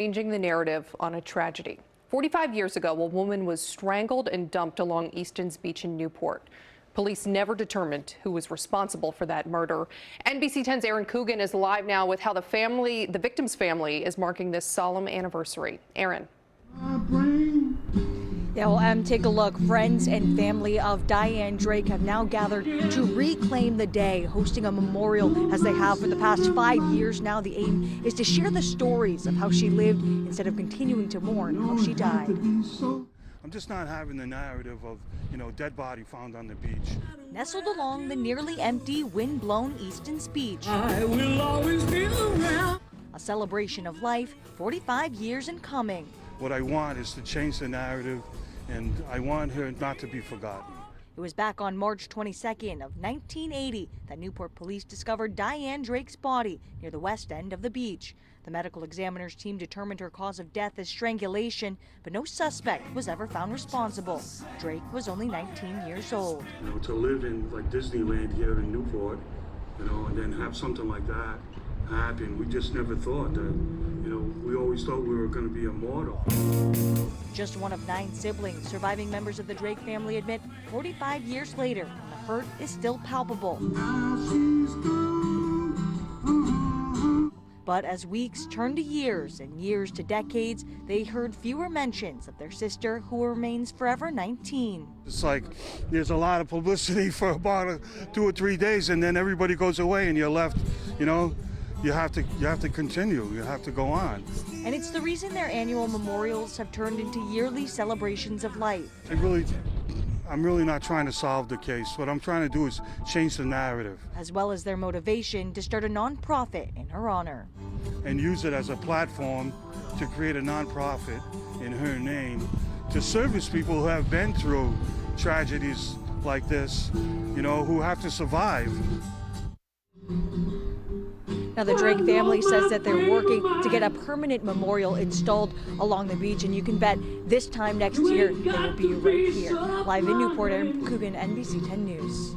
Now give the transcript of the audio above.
Changing the narrative on a tragedy. 45 years ago, a woman was strangled and dumped along Easton's beach in Newport. Police never determined who was responsible for that murder. NBC 10's Erin Coogan is live now with how the victim's family is marking this solemn anniversary. Erin. Yeah, well, take a look. Friends and family of Diane Drake have now gathered to reclaim the day, hosting a memorial as they have for the past 5 years now. The aim is to share the stories of how she lived instead of continuing to mourn how she died. I'm just not having the narrative of, dead body found on the beach. Nestled along the nearly empty, wind-blown Easton's beach. I will always be around. A celebration of life, 45 years in coming. What I want is to change the narrative, and I want her not to be forgotten. It was back on March 22nd of 1980 that Newport police discovered Diane Drake's body near the west end of the beach. The medical examiner's team determined her cause of death as strangulation, but no suspect was ever found responsible. Drake was only 19 years old. To live in like Disneyland here in Newport, and then have something like that happen, we just never thought that, we always thought we were going to be immortal. Just one of 9 siblings, surviving members of the Drake family admit 45 years later, the hurt is still palpable. But as weeks turned to years and years to decades, they heard fewer mentions of their sister, who remains forever 19. It's like there's a lot of publicity for about 2 or 3 days, and then everybody goes away, and you're left, you have to continue. You have to go on. And it's the reason their annual memorials have turned into yearly celebrations of life. I'm really not trying to solve the case. What I'm trying to do is change the narrative. As well as their motivation to start a nonprofit in her honor. And use it as a platform to create a nonprofit in her name to service people who have been through tragedies like this, who have to survive. Now, the Drake family says that they're working to get a permanent memorial installed along the beach, and you can bet this time next year it will be right here. Live in Newport, Erin Coogan, NBC 10 News.